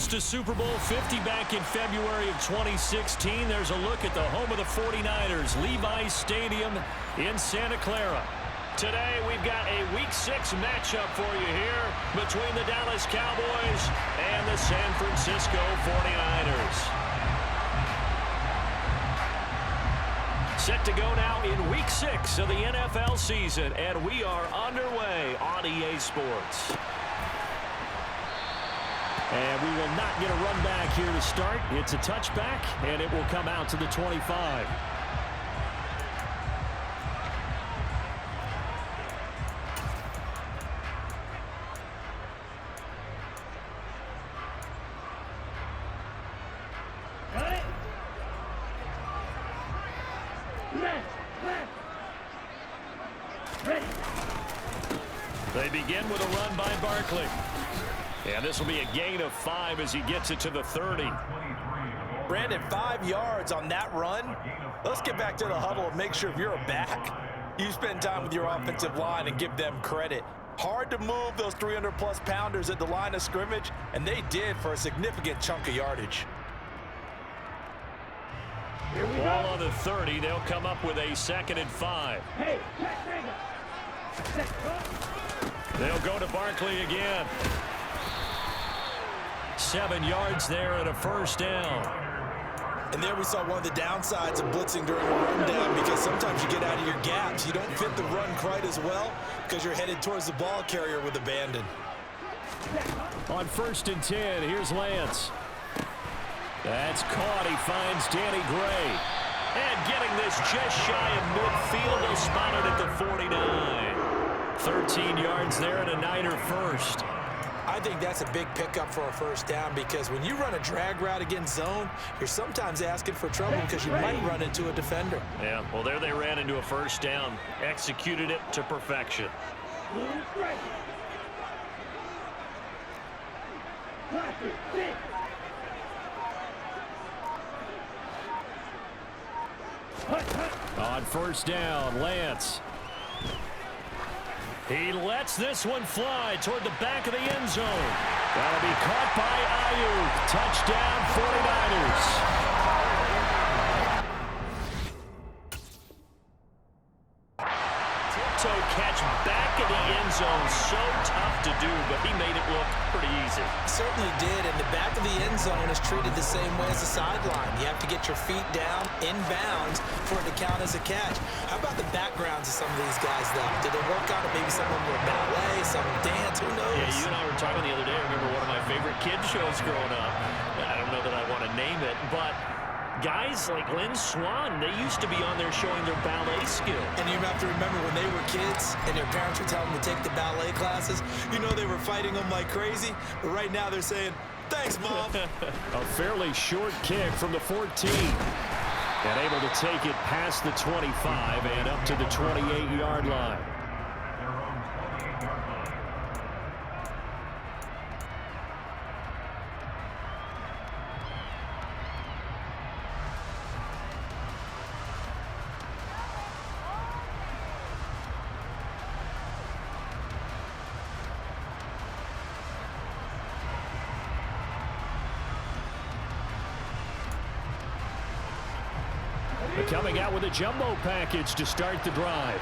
host to Super Bowl 50 back in February of 2016. There's a look at the home of the 49ers, Levi's Stadium in Santa Clara. Today, we've got a Week 6 matchup for you here between the Dallas Cowboys and the San Francisco 49ers. Set to go now in Week 6 of the NFL season, and we are underway on EA Sports. And we will not get a run back here to start. It's a touchback, and it will come out to the 25. They begin with a run by Barkley. And this will be a gain of 5 as he gets it to the 30. Brandon, 5 yards on that run. Let's get back to the huddle and make sure if you're a back, you spend time with your offensive line and give them credit. Hard to move those 300-plus pounders at the line of scrimmage, and they did for a significant chunk of yardage. Ball on the 30. They'll come up with a 2nd and 5. They'll go to Barkley again. 7 yards there and a first down. And there we saw one of the downsides of blitzing during a rundown, because sometimes you get out of your gaps. You don't fit the run quite as well because you're headed towards the ball carrier with abandon. On 1st and 10, here's Lance. That's caught. He finds Danny Gray. And getting this just shy of midfield, they'll spot it at the 49. 13 yards there and a Niner first. I think that's a big pickup for a first down, because when you run a drag route against zone, you're sometimes asking for trouble because you might run into a defender. Yeah, well, there they ran into a first down. Executed it to perfection. On 1st down, Lance. He lets this one fly toward the back of the end zone. That'll be caught by Ayuk. Touchdown, 49ers. Tiptoe catch back in the end zone. So tough to do, but he made it look pretty easy. Certainly did, and the back of the end zone is treated the same way as the sideline. You have to get your feet down in bounds for it to count as a catch. How about the backgrounds of some of these guys, though? Did they work on it? Maybe some of them were ballet, some dance, who knows? Yeah, you and I were talking the other day. I remember one of my favorite kids shows growing up. I don't know that I want to name it, but guys like Lynn Swan, they used to be on there showing their ballet skill. And you have to remember when they were kids and their parents were telling them to take the ballet classes, you know they were fighting them like crazy. But right now they're saying, thanks, Mom. A fairly short kick from the 14. And able to take it past the 25 and up to the 28-yard line. Coming out with a jumbo package to start the drive.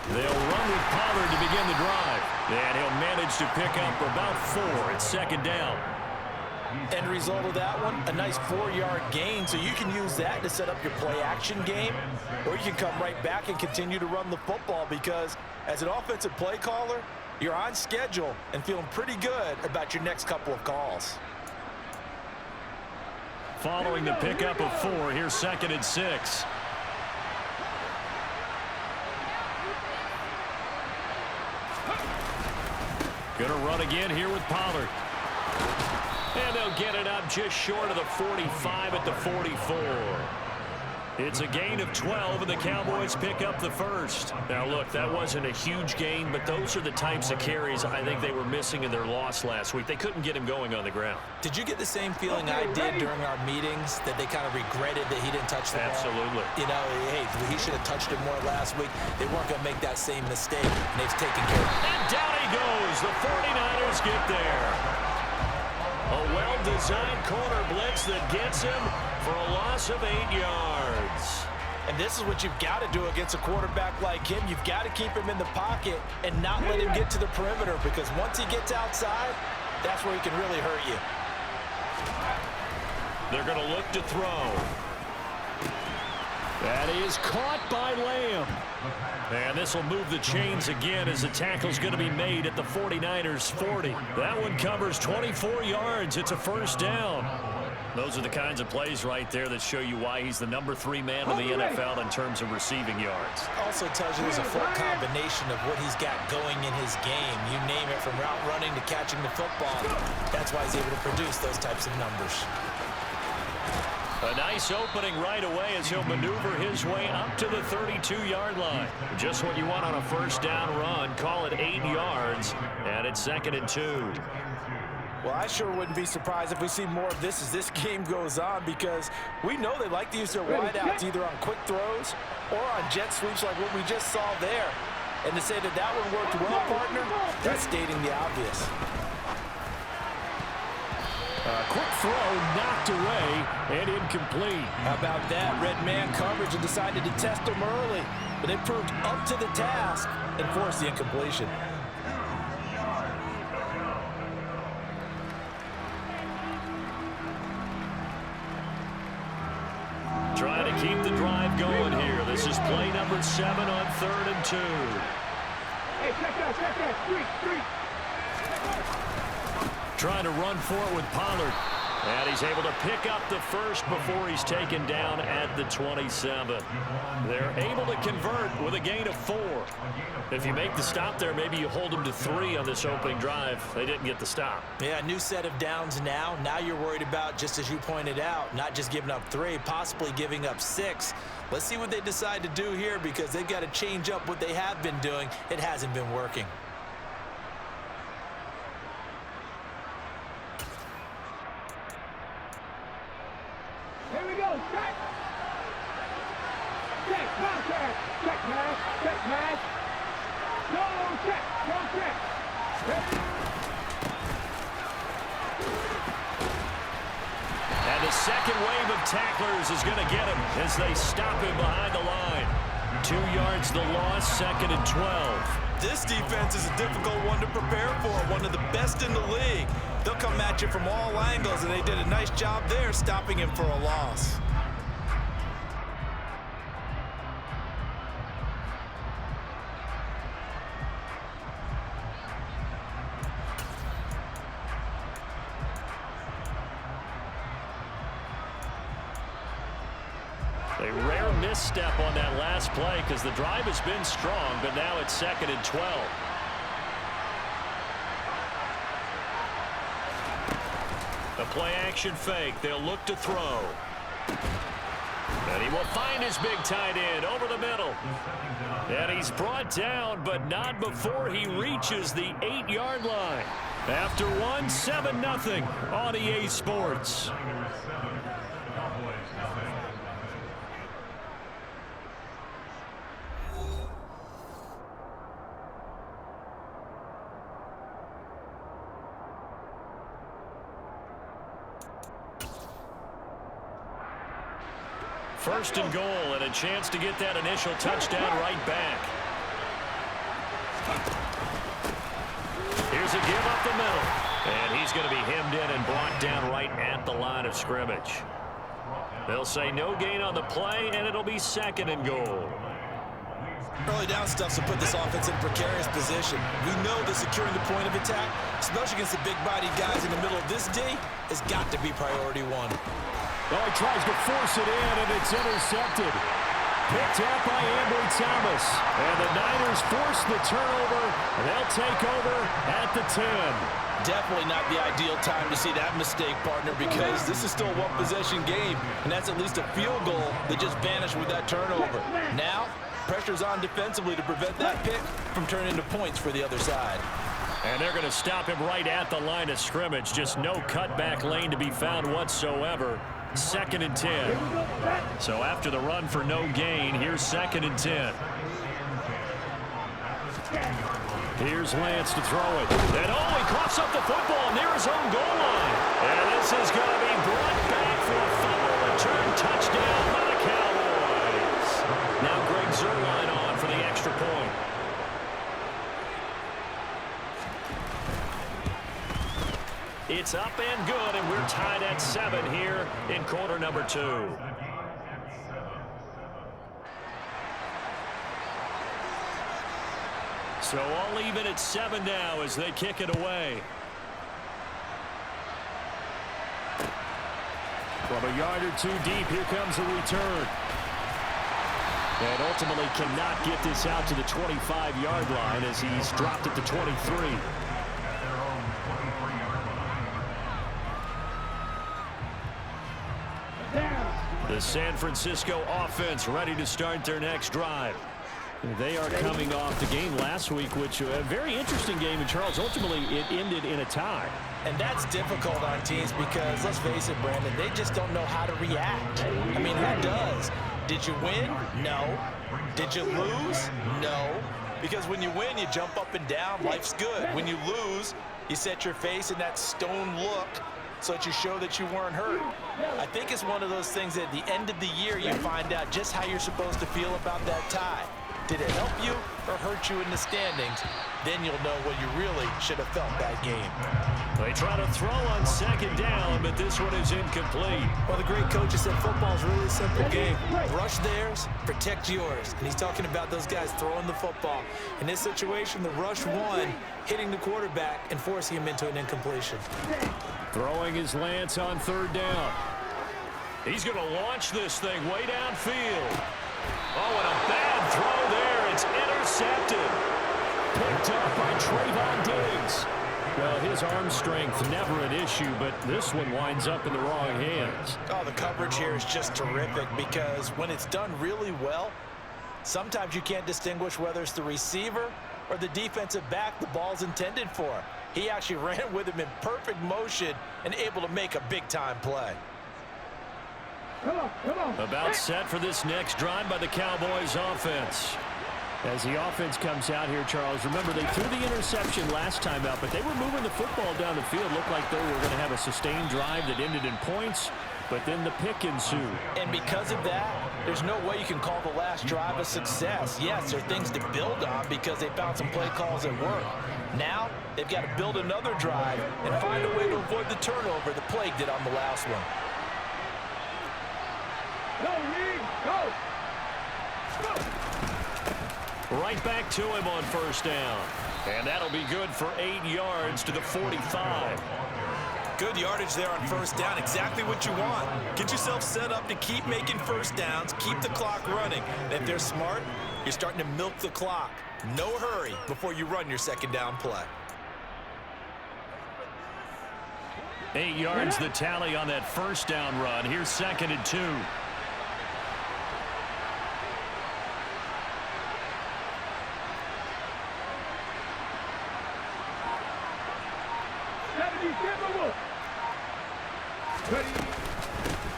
They'll run with Pollard to begin the drive. And he'll manage to pick up about 4 at 2nd down. End result of that one, a nice 4-yard gain, so you can use that to set up your play-action game, or you can come right back and continue to run the football, because as an offensive play caller, you're on schedule and feeling pretty good about your next couple of calls. Following the pickup of 4, here's 2nd and 6. Gonna run again here with Pollard. And they'll get it up just short of the 45 at the 44. It's a gain of 12, and the Cowboys pick up the first. Now, look, that wasn't a huge gain, but those are the types of carries I think they were missing in their loss last week. They couldn't get him going on the ground. Did you get the same feeling I did during our meetings, that they kind of regretted that he didn't touch the ball? Absolutely. You know, hey, he should have touched it more last week. They weren't going to make that same mistake, and they've taken care of it. And down he goes. The 49ers get there. A well-designed corner blitz that gets him for a loss of 8 yards. And this is what you've got to do against a quarterback like him. You've got to keep him in the pocket and not let him get to the perimeter, because once he gets outside, that's where he can really hurt you. They're going to look to throw. That is caught by Lamb. And this will move the chains again as the tackle's going to be made at the 49ers 40. That one covers 24 yards. It's a first down. Those are the kinds of plays right there that show you why he's the number 3 man in the NFL in terms of receiving yards. Also tells you there's a full combination of what he's got going in his game. You name it, from route running to catching the football. That's why he's able to produce those types of numbers. A nice opening right away as he'll maneuver his way up to the 32-yard line. Just what you want on a first down run. Call it 8 yards, and it's 2nd and 2. Well, I sure wouldn't be surprised if we see more of this as this game goes on, because we know they like to use their wideouts either on quick throws or on jet sweeps like what we just saw there. And to say that that one worked well, partner, that's stating the obvious. Quick throw knocked away and incomplete. How about that? Red man coverage and decided to test them early, but they proved up to the task and forced the incompletion. Trying to keep the drive going here. This is play number 7 on 3rd and 2. Hey, check that, 3. Trying to run for it with Pollard. And he's able to pick up the first before he's taken down at the 27. They're able to convert with a gain of 4. If you make the stop there, maybe you hold them to 3 on this opening drive. They didn't get the stop. Yeah, new set of downs now. Now you're worried about, just as you pointed out, not just giving up 3, possibly giving up 6. Let's see what they decide to do here, because they've got to change up what they have been doing. It hasn't been working. Here we go, check. Check, contact. Check pass. No, check. And the second wave of tacklers is going to get him as they stop him behind the line. 2 yards the loss, 2nd and 12. This defense is a difficult one to prepare for, one of the best in the league. They'll come at you from all angles, and they did a nice job there stopping him for a loss. A rare misstep on that last play because the drive has been strong, but now it's 2nd and 12. A play-action fake. They'll look to throw. And he will find his big tight end over the middle. And he's brought down, but not before he reaches the 8-yard line. After 7-0 on EA Sports. First and goal, and a chance to get that initial touchdown right back. Here's a give up the middle. And he's going to be hemmed in and brought down right at the line of scrimmage. They'll say no gain on the play, and it'll be 2nd and goal. Early down stuff to put this offense in a precarious position. We know that securing the point of attack, especially against the big-bodied guys in the middle of this D, has got to be priority 1. Oh, he tries to force it in, and it's intercepted. Picked out by Ambry Thomas. And the Niners force the turnover. They'll take over at the 10. Definitely not the ideal time to see that mistake, partner, because this is still a one-possession game, and that's at least a field goal that just vanished with that turnover. Now, pressure's on defensively to prevent that pick from turning into points for the other side. And they're going to stop him right at the line of scrimmage. Just no cutback lane to be found whatsoever. 2nd and 10. So after the run for no gain, here's 2nd and 10. Here's Lance to throw it. And he coughs up the football near his own goal line. And this is going to be brought back for a fumble return touchdown by the Cowboys. Now Greg Zuerlein on for the extra point. It's up and good, and we're tied at 7 here in quarter number 2. So all even at 7 now as they kick it away. From a yard or 2 deep, here comes the return. And ultimately cannot get this out to the 25-yard line as he's dropped at the 23. The San Francisco offense ready to start their next drive. They are coming off the game last week, which was a very interesting game. And, Charles, ultimately it ended in a tie. And that's difficult on teams because, let's face it, Brandon, they just don't know how to react. I mean, who does? Did you win? No. Did you lose? No. Because when you win, you jump up and down. Life's good. When you lose, you set your face in that stone look so that you show that you weren't hurt. I think it's one of those things that at the end of the year you find out just how you're supposed to feel about that tie. Did it help you or hurt you in the standings? Then you'll know what you really should have felt that game. They try to throw on 2nd down, but this one is incomplete. Well, the great coach has said football's really a simple game. Rush theirs, protect yours. And he's talking about those guys throwing the football. In this situation, the rush won, hitting the quarterback and forcing him into an incompletion. Throwing his Lance on 3rd down. He's going to launch this thing way downfield. Oh, and a bad throw there. It's intercepted. Picked up by Trayvon Diggs. Well, his arm strength never an issue, but this one winds up in the wrong hands. Oh, the coverage here is just terrific because when it's done really well, sometimes you can't distinguish whether it's the receiver or the defensive back the ball's intended for. He actually ran with him in perfect motion and able to make a big-time play. About set for this next drive by the Cowboys offense. As the offense comes out here, Charles, remember they threw the interception last time out, but they were moving the football down the field. Looked like they were going to have a sustained drive that ended in points, but then the pick ensued. And because of that, there's no way you can call the last drive a success. Yes, there are things to build on because they found some play calls that work. Now, they've got to build another drive and find a way to avoid the turnover that plagued it on the last one. Right back to him on 1st down. And that'll be good for 8 yards to the 45. Good yardage there on 1st down. Exactly what you want. Get yourself set up to keep making 1st downs, keep the clock running. And if they're smart, you're starting to milk the clock. No hurry before you run your 2nd down play. 8 yards the tally on that 1st down run. Here's 2nd and 2.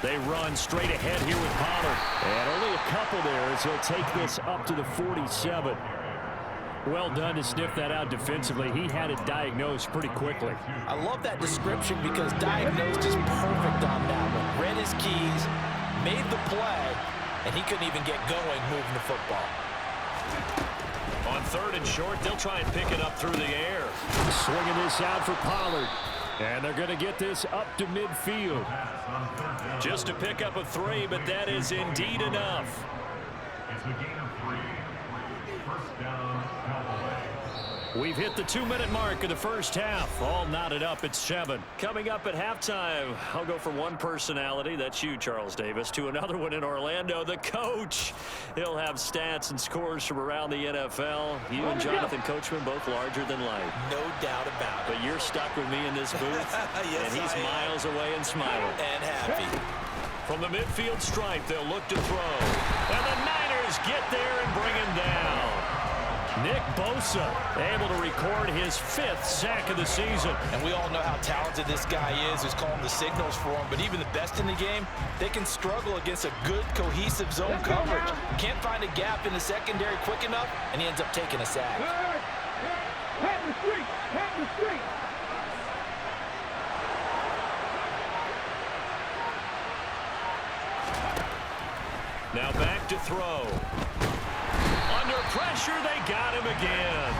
They run straight ahead here with Pollard. And only a couple there as he'll take this up to the 47. Well done to sniff that out defensively. He had it diagnosed pretty quickly. I love that description because diagnosed is perfect on that one. Read his keys, made the play, and he couldn't even get going moving the football. On 3rd and short, they'll try and pick it up through the air. Swinging this out for Pollard. And they're going to get this up to midfield. Just to pick up a 3, but that is indeed enough. We've hit the 2-minute mark of the first half. All knotted up at 7. Coming up at halftime, I'll go from one personality, that's you, Charles Davis, to another one in Orlando, the coach. He'll have stats and scores from around the NFL. You and Jonathan Coachman both larger than life. No doubt about it. But you're stuck with me in this booth, yes, and he's miles away and smiling. And happy. From the midfield stripe, they'll look to throw. And the Niners get there and bring him down. Nick Bosa able to record his 5th sack of the season. And we all know how talented this guy is, who's calling the signals for him. But even the best in the game, they can struggle against a good, cohesive zone coverage. Can't find a gap in the secondary quick enough, and he ends up taking a sack. Head the street! Head the street! Now back to throw. Under pressure, they got him again.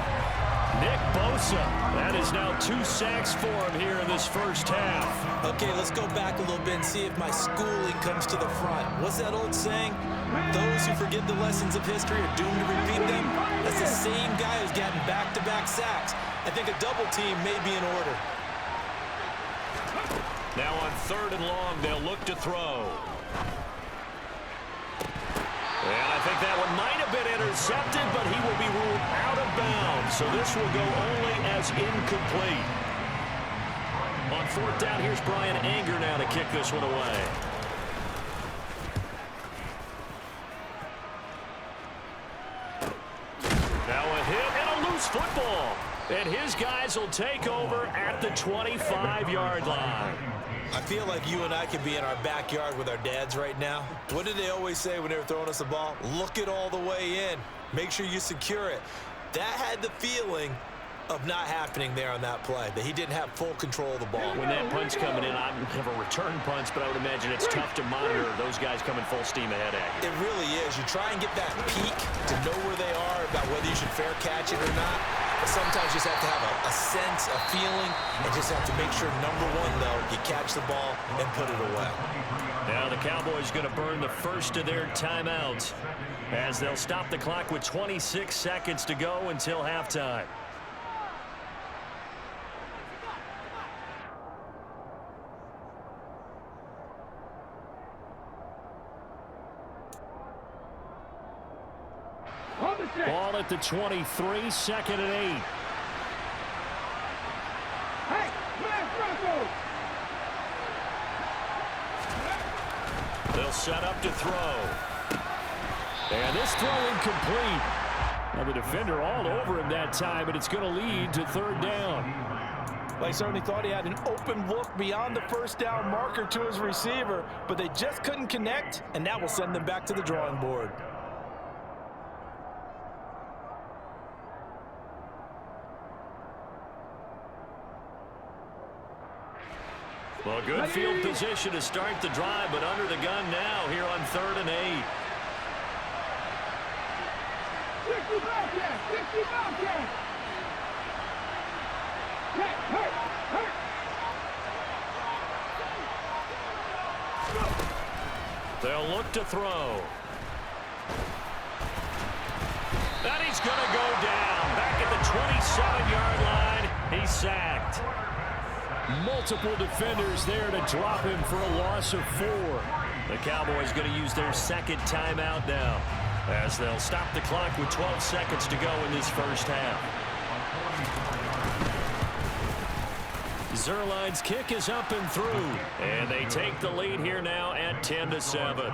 Nick Bosa. That is now 2 sacks for him here in this first half. Okay, let's go back a little bit and see if my schooling comes to the front. What's that old saying? Those who forget the lessons of history are doomed to repeat them. That's the same guy who's getting back-to-back sacks. I think a double team may be in order. Now on 3rd and long, they'll look to throw. And I think that one might have been intercepted, but he will be ruled out of bounds. So this will go only as incomplete. On 4th down, here's Brian Anger now to kick this one away. Now a hit and a loose football. And his guys will take over at the 25-yard line. I feel like you and I could be in our backyard with our dads right now. What did they always say when they were throwing us the ball? Look it all the way in. Make sure you secure it. That had the feeling of not happening there on that play, that he didn't have full control of the ball. When that punch coming in, I don't have a return punch, but I would imagine it's tough to monitor those guys coming full steam ahead at you. It really is. You try and get that peek to know where they are, about whether you should fair catch it or not. But sometimes you just have to have a sense, a feeling, and just have to make sure, number one, though, you catch the ball and put it away. Now the Cowboys going to burn the first of their timeouts as they'll stop the clock with 26 seconds to go until halftime. Ball at the 23, 2nd and 8. Hey, Black Bronco! They'll set up to throw. And this throw incomplete. Now the defender all over him that time, and it's going to lead to 3rd down. Well, he certainly thought he had an open look beyond the 1st down marker to his receiver, but they just couldn't connect, and that will send them back to the drawing board. Well, good field position to start the drive, but under the gun now here on 3rd and 8. 60 Bobcats! 60 Bobcats! Hurt! They'll look to throw. And he's going to go down. Back at the 27-yard line. He's sacked. Multiple defenders there to drop him for a loss of 4. The Cowboys going to use their 2nd timeout now as they'll stop the clock with 12 seconds to go in this first half. Zerline's kick is up and through, and they take the lead here now at 10-7.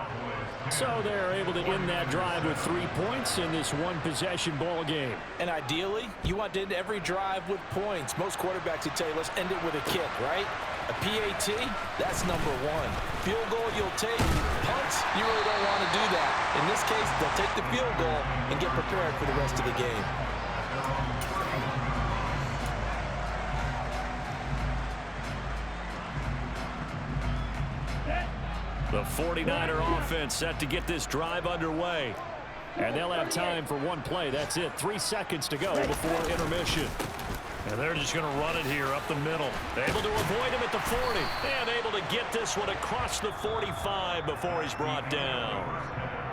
So they're able to end that drive with 3 points in this one-possession ball game. And ideally, you want to end every drive with points. Most quarterbacks would tell you, let's end it with a kick, right? A PAT, that's number 1. Field goal, you'll take. Punts, you really don't want to do that. In this case, they'll take the field goal and get prepared for the rest of the game. The 49er offense set to get this drive underway. And they'll have time for one play. That's it. 3 seconds to go before intermission. And they're just going to run it here up the middle. Able to avoid him at the 40. And able to get this one across the 45 before he's brought down.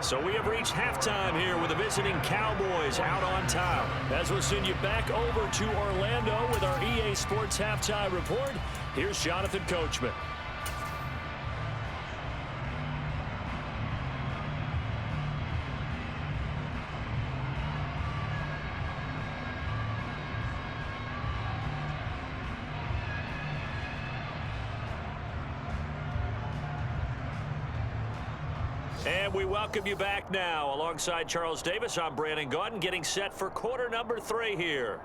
So we have reached halftime here with the visiting Cowboys out on top. As we'll send you back over to Orlando with our EA Sports Halftime Report, here's Jonathan Coachman. And we welcome you back now. Alongside Charles Davis, I'm Brandon Gaudin, getting set for quarter number 3 here.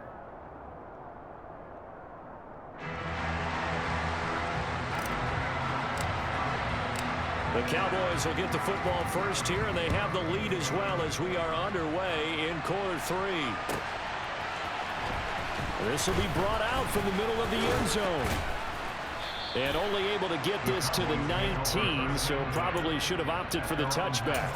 The Cowboys will get the football first here, and they have the lead as well as we are underway in quarter 3. This will be brought out from the middle of the end zone. And only able to get this to the 19, so probably should have opted for the touchback.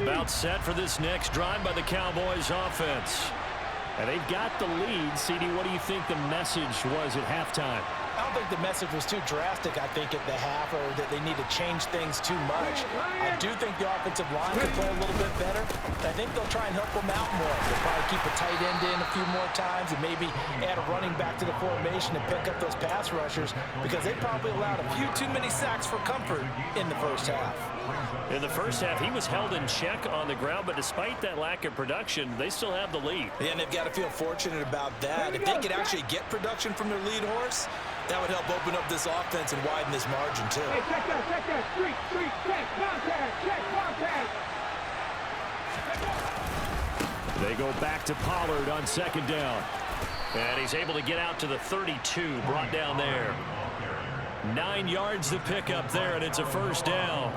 About set for this next drive by the Cowboys offense. And they've got the lead. CD, what do you think the message was at halftime? I don't think the message was too drastic, I think, at the half, or that they need to change things too much. I do think the offensive line could play a little bit better. I think they'll try and help them out more. They'll probably keep a tight end in a few more times and maybe add a running back to the formation and pick up those pass rushers, because they probably allowed a few too many sacks for comfort in the first half. In the first half, he was held in check on the ground, but despite that lack of production, they still have the lead. Yeah, and they've got to feel fortunate about that. If they could actually get production from their lead horse, that would help open up this offense and widen this margin, too. Hey, check that. Street, check, contact. They go back to Pollard on second down. And he's able to get out to the 32, brought down there. 9 yards to pick up there, and it's a first down.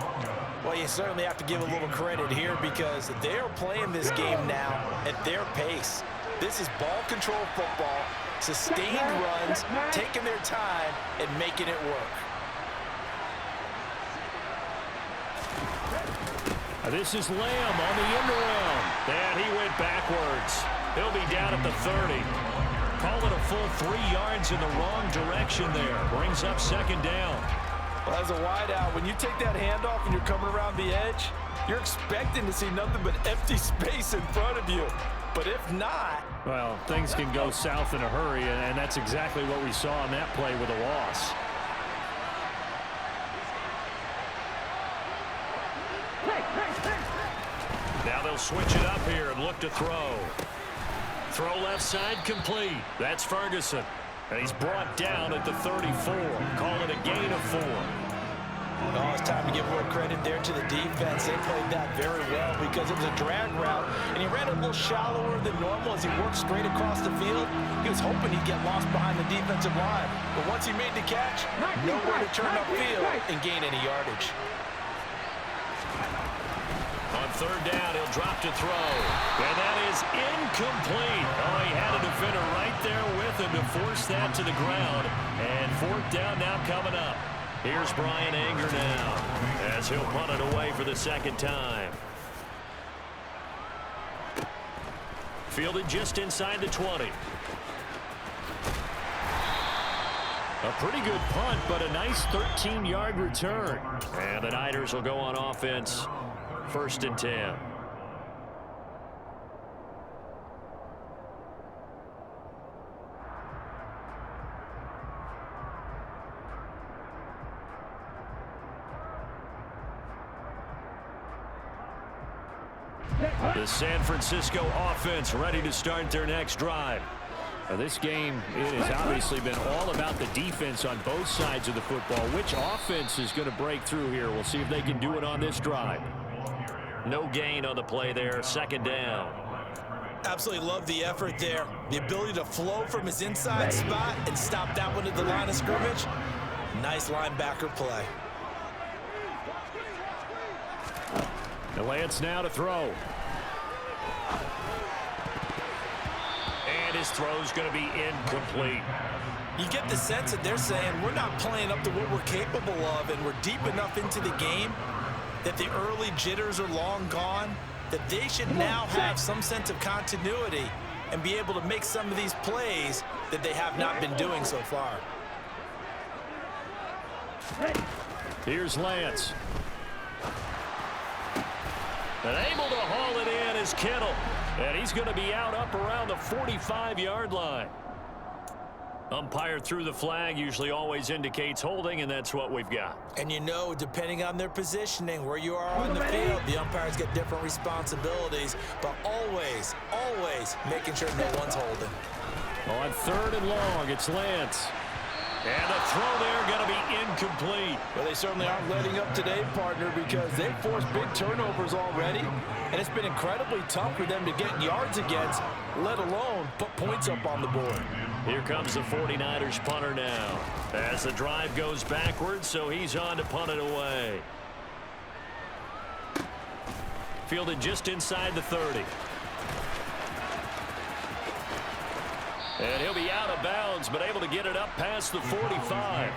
Well, you certainly have to give a little credit here, because they're playing this game now at their pace. This is ball control football, sustained runs, taking their time, and making it work. This is Lamb on the end around. And he went backwards. He'll be down at the 30. Call it a full 3 yards in the wrong direction there. Brings up second down. Well, as a wideout, when you take that handoff and you're coming around the edge, you're expecting to see nothing but empty space in front of you. But if not... Well, things can go south in a hurry, and that's exactly what we saw on that play with a loss. Now they'll switch it up here and look to throw. Throw left side complete. That's Ferguson. And he's brought down at the 34. Call it a gain of 4. Oh, it's time to give a little credit there to the defense. They played that very well, because it was a drag route, and he ran a little shallower than normal as he worked straight across the field. He was hoping he'd get lost behind the defensive line. But once he made the catch, nowhere to turn upfield and gain any yardage. On third down, he'll drop to throw. And that is incomplete. Oh, he had a defender right there with him to force that to the ground. And fourth down now coming up. Here's Brian Anger now, as he'll punt it away for the second time. Fielded just inside the 20. A pretty good punt, but a nice 13-yard return. And the Niners will go on offense. First and 10. The San Francisco offense ready to start their next drive. Now this game, it has obviously been all about the defense on both sides of the football. Which offense is going to break through here? We'll see if they can do it on this drive. No gain on the play there. Second down. Absolutely love the effort there. The ability to flow from his inside spot and stop that one at the line of scrimmage. Nice linebacker play. Lance now to throw. And his throw's going to be incomplete. You get the sense that they're saying we're not playing up to what we're capable of, and we're deep enough into the game that the early jitters are long gone, that they should now have some sense of continuity and be able to make some of these plays that they have not been doing so far. Here's Lance. And able to haul it in is Kittle. And he's going to be out up around the 45-yard line. Umpire threw the flag, usually always indicates holding, and that's what we've got. And you know, depending on their positioning, where you are on the field, the umpires get different responsibilities, but always, always making sure no one's holding. On 3rd and long, it's Lance. And the throw there going to be incomplete. Well, they certainly aren't letting up today, partner, because they've forced big turnovers already, and it's been incredibly tough for them to get yards against, let alone put points up on the board. Here comes the 49ers punter now. As the drive goes backwards, so he's on to punt it away. Fielded just inside the 30. And he'll be out of bounds, but able to get it up past the 45.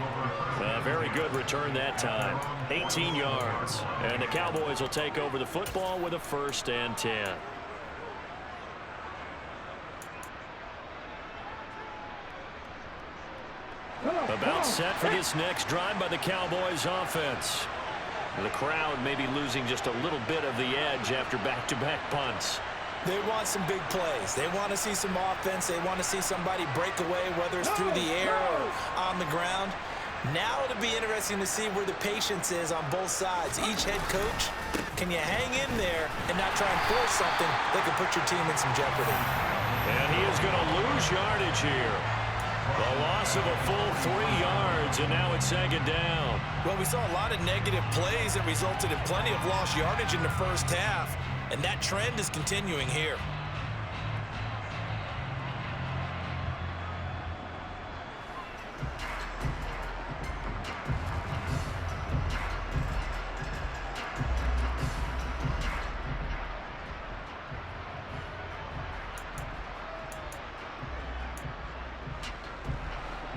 Very good return that time. 18 yards. And the Cowboys will take over the football with a 1st and 10. About set for this next drive by the Cowboys offense. The crowd may be losing just a little bit of the edge after back-to-back punts. They want some big plays. They want to see some offense. They want to see somebody break away, whether it's through the air or on the ground. Now it'll be interesting to see where the patience is on both sides. Each head coach, can you hang in there and not try and force something that could put your team in some jeopardy? And he is going to lose yardage here. The loss of a full 3 yards, and now it's 2nd down. Well, we saw a lot of negative plays that resulted in plenty of lost yardage in the first half, and that trend is continuing here.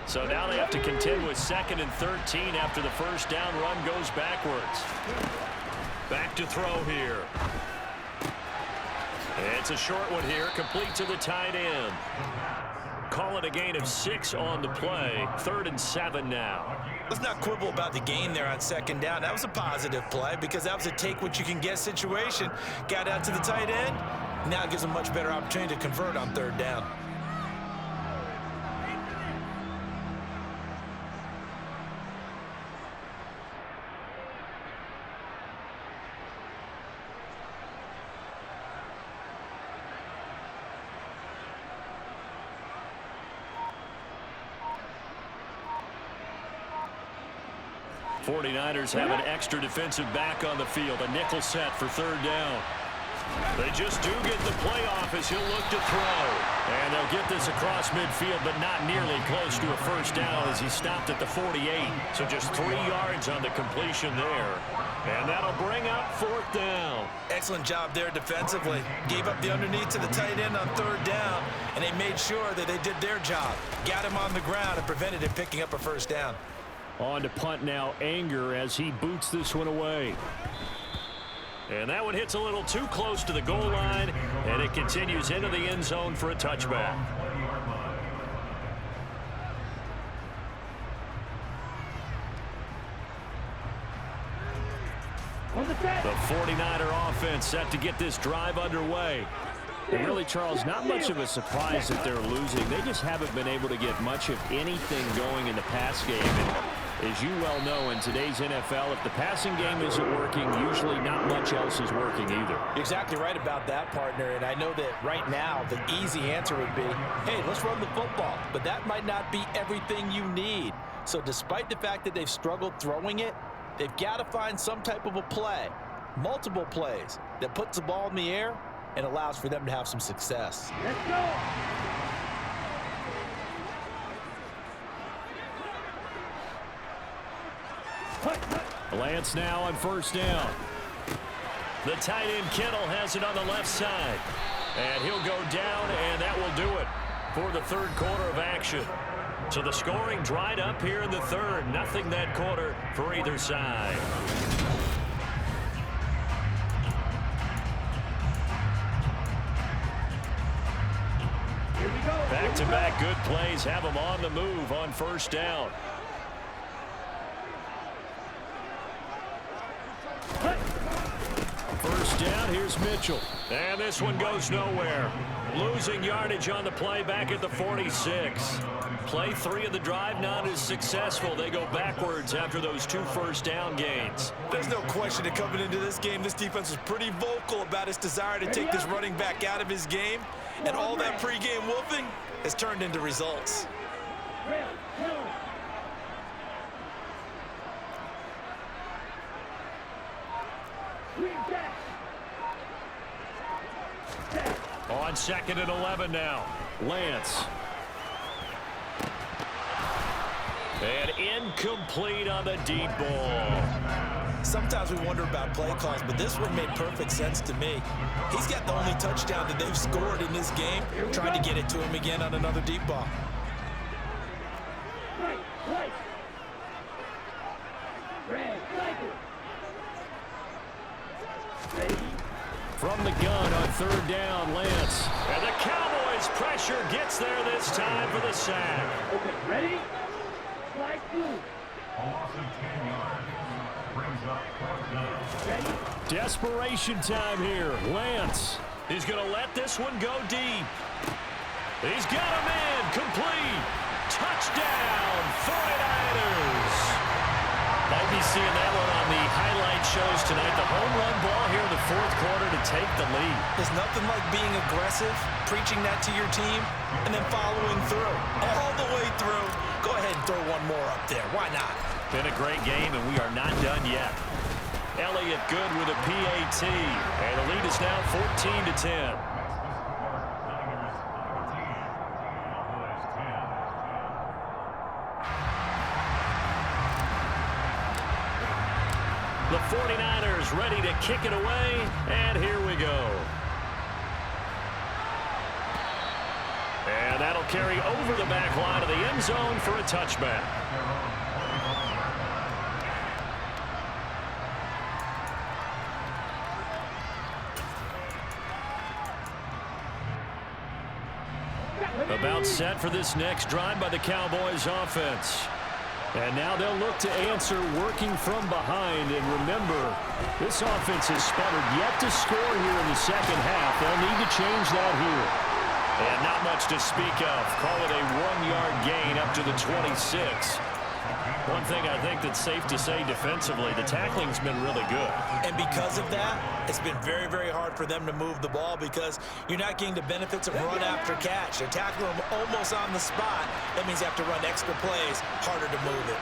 So now they have to contend with 2nd and 13 after the first down run goes backwards. Back to throw here. It's a short one here, complete to the tight end. Call it a gain of 6 on the play. 3rd and 7 now. Let's not quibble about the gain there on 2nd down. That was a positive play because that was a take-what-you-can-get situation. Got out to the tight end. Now it gives them a much better opportunity to convert on 3rd down. '49ers have an extra defensive back on the field. A nickel set for 3rd down. They just do get the play off as he'll look to throw. And they'll get this across midfield, but not nearly close to a 1st down as he stopped at the 48. So just 3 yards on the completion there. And that'll bring up 4th down. Excellent job there defensively. Gave up the underneath to the tight end on 3rd down, and they made sure that they did their job. Got him on the ground and prevented him picking up a 1st down. On to punt now, Anger, as he boots this one away. And that one hits a little too close to the goal line, and it continues into the end zone for a touchback. The 49er offense set to get this drive underway. And really, Charles, not much of a surprise that they're losing. They just haven't been able to get much of anything going in the pass game. And as you well know, in today's NFL, if the passing game isn't working, usually not much else is working either. You're exactly right about that, partner. And I know that right now the easy answer would be, hey, let's run the football. But that might not be everything you need. So despite the fact that they've struggled throwing it, they've got to find some type of a play, multiple plays, that puts the ball in the air and allows for them to have some success. Let's go. Lance now on 1st down. The tight end Kittle has it on the left side. And he'll go down, and that will do it for the 3rd quarter of action. So the scoring dried up here in the third. Nothing that quarter for either side. Back-to-back good plays have them on the move on first down. First down, here's Mitchell. And this one goes nowhere. Losing yardage on the play back at the 46. Play 3 of the drive not as successful. They go backwards after those 2 first down gains. There's no question that coming into this game, this defense was pretty vocal about its desire to take this running back out of his game. And all that pregame wolfing has turned into results. On 2nd and 11 now. Lance. And incomplete on the deep ball. Sometimes we wonder about play calls, but this one made perfect sense to me. He's got the only touchdown that they've scored in this game. Trying to get it to him again on another deep ball. From the gun on 3rd down, Lance. And the Cowboys' pressure gets there this time for the sack. Okay, ready? Slide through. Desperation time here. Lance. He's going to let this one go deep. He's got him in. Complete. Touchdown, 49ers. Might be seeing that one on the highlight shows tonight. The home run ball here in the 4th quarter to take the lead. There's nothing like being aggressive, preaching that to your team, and then following through. All the way through. Go ahead and throw one more up there. Why not? Been a great game, and we are not done yet. Elliott good with a PAT. And the lead is now 14-10. The 49ers ready to kick it away, and here we go. And that'll carry over the back line of the end zone for a touchback. About set for this next drive by the Cowboys offense. And now they'll look to answer working from behind. And remember, this offense has sputtered yet to score here in the second half. They'll need to change that here. And not much to speak of. Call it a 1-yard gain up to the 26. One thing I think that's safe to say defensively, the tackling's been really good. And because of that, it's been very, very hard for them to move the ball because you're not getting the benefits of run after catch. They're tackling them almost on the spot. That means you have to run extra plays, harder to move it.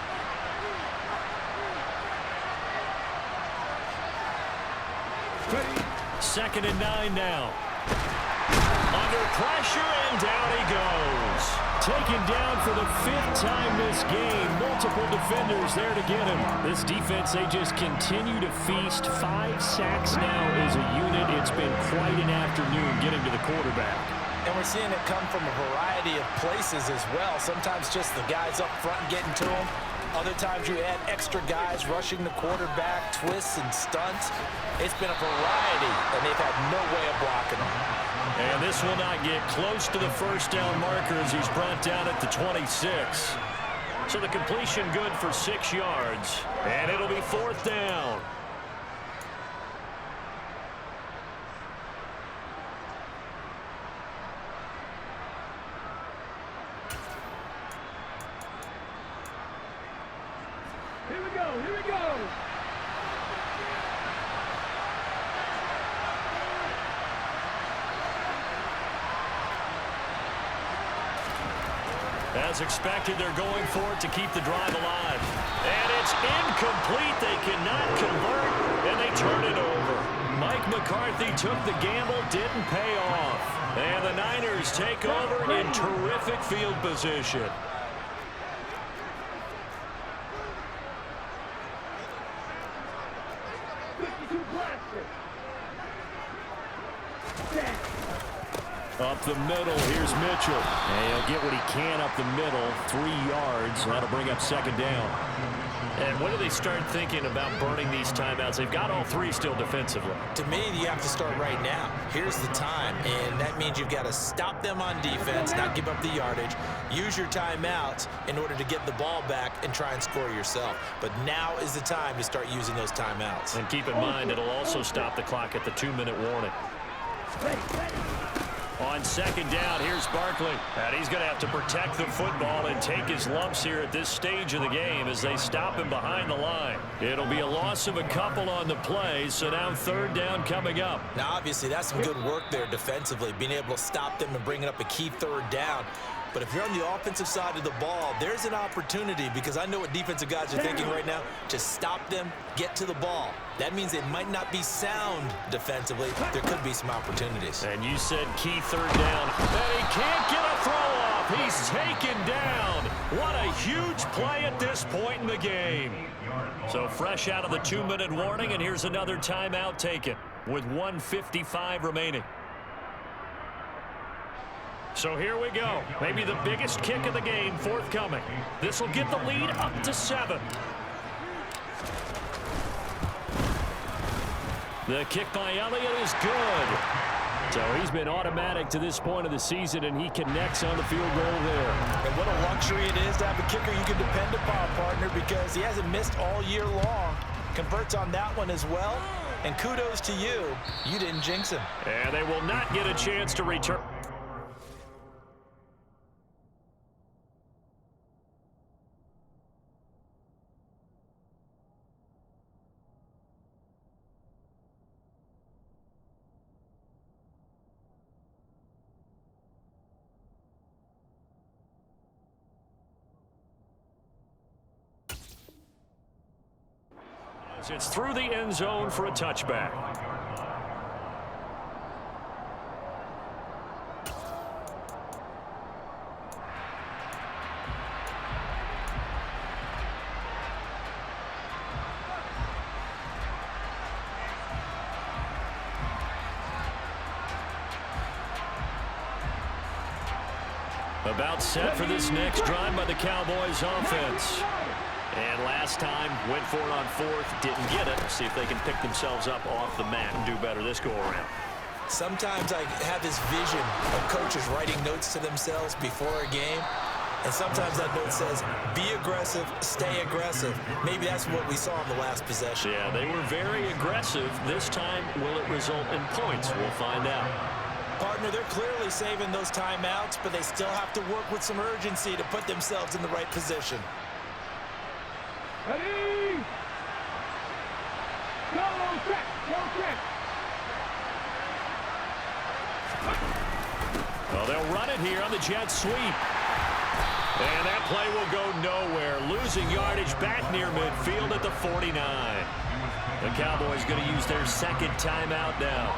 Second and 9 now. Under pressure, and down he goes. Taken down for the 5th time this game. Multiple defenders there to get him. This defense, they just continue to feast. 5 sacks now as a unit. It's been quite an afternoon getting to the quarterback. And we're seeing it come from a variety of places as well. Sometimes just the guys up front getting to him. Other times you add extra guys rushing the quarterback, twists and stunts. It's been a variety, and they've had no way of blocking them. And this will not get close to the first down marker as he's brought down at the 26. So the completion good for 6 yards. And it'll be 4th down. Here we go, here we go. As expected, they're going for it to keep the drive alive. And it's incomplete. They cannot convert, and they turn it over. Mike McCarthy took the gamble, didn't pay off. And the Niners take over in terrific field position. Up the middle, here's Mitchell. And he'll get what he can up the middle, 3 yards. That'll bring up second down. And when do they start thinking about burning these timeouts? They've got all 3 still defensively. To me, you have to start right now. Here's the time, and that means you've got to stop them on defense, not give up the yardage, use your timeouts in order to get the ball back and try and score yourself. But now is the time to start using those timeouts. And keep in mind, it'll also stop the clock at the 2-minute warning. On second down, here's Barkley. And he's going to have to protect the football and take his lumps here at this stage of the game as they stop him behind the line. It'll be a loss of a couple on the play, so now third down coming up. Now, obviously, that's some good work there defensively, being able to stop them and bringing up a key third down. But if you're on the offensive side of the ball, there's an opportunity, because I know what defensive guys are thinking right now. Just stop them, get to the ball. That means it might not be sound defensively. There could be some opportunities. And you said key third down. And he can't get a throw off. He's taken down. What a huge play at this point in the game. So fresh out of the 2-minute warning, and here's another timeout taken with 1:55 remaining. So here we go. Maybe the biggest kick of the game forthcoming. This will get the lead up to 7. The kick by Elliott is good. So he's been automatic to this point of the season, and he connects on the field goal there. And what a luxury it is to have a kicker you can depend upon, partner, because he hasn't missed all year long. Converts on that one as well. And kudos to you. You didn't jinx him. And they will not get a chance to return. It's through the end zone for a touchback. About set for this next drive by the Cowboys offense. And last time, went for it on 4th, didn't get it. See if they can pick themselves up off the mat and do better this go-around. Sometimes I have this vision of coaches writing notes to themselves before a game. And sometimes that note says, be aggressive, stay aggressive. Maybe that's what we saw in the last possession. Yeah, they were very aggressive. This time, will it result in points? We'll find out. Partner, they're clearly saving those timeouts, but they still have to work with some urgency to put themselves in the right position. Ready? Go, set, go, set. Well, they'll run it here on the jet sweep. And that play will go nowhere. Losing yardage back near midfield at the 49. The Cowboys going to use their second timeout now,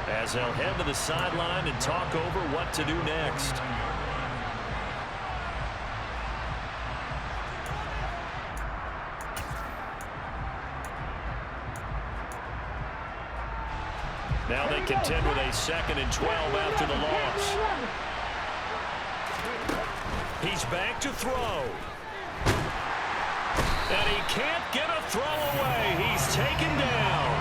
as they'll head to the sideline and talk over what to do next. Now they contend with a 2nd and 12 after the loss. He's back to throw. And he can't get a throw away. He's taken down.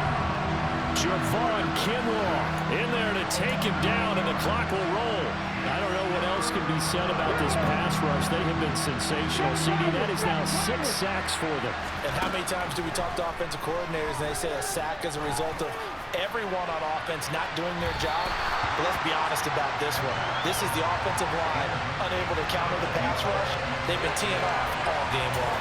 Javon Kinlaw in there to take him down, and the clock will roll. I don't know what else can be said about this pass rush. They have been sensational. CD, that is now 6 sacks for them. And how many times do we talk to offensive coordinators and they say a sack as a result of everyone on offense not doing their job? But let's be honest about this one. This is the offensive line unable to counter the pass rush. They've been teeing off all game long.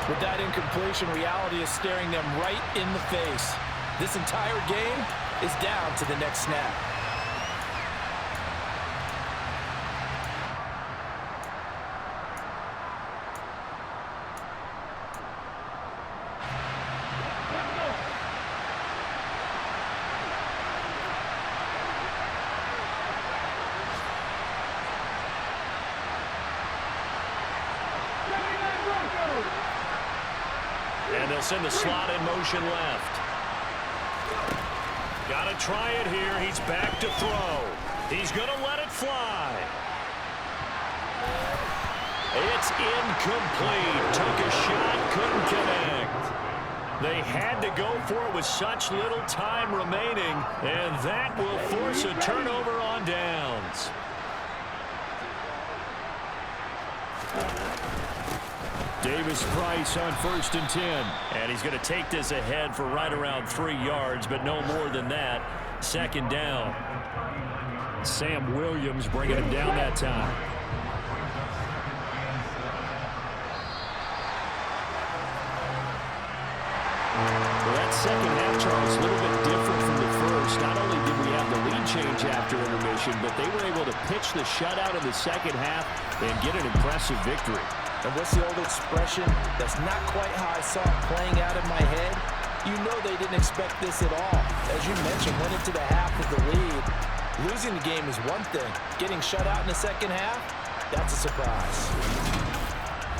With that incompletion, reality is staring them right in the face. This entire game is down to the next snap. And they'll send the slot in motion left. Got to try it here. He's back to throw. He's going to let it fly. It's incomplete. Took a shot, couldn't connect. They had to go for it with such little time remaining, and that will force a turnover on downs. Davis-Price on 1st and 10. And he's going to take this ahead for right around 3 yards, but no more than that. 2nd down. Sam Williams bringing him down that time. Well, that second half, Charles, a little bit different from the first. Not only did we have the lead change after intermission, but they were able to pitch the shutout in the second half and get an impressive victory. And what's the old expression? That's not quite how I saw it playing out in my head. You know they didn't expect this at all. As you mentioned, went into the half with the lead. Losing the game is one thing. Getting shut out in the second half, that's a surprise.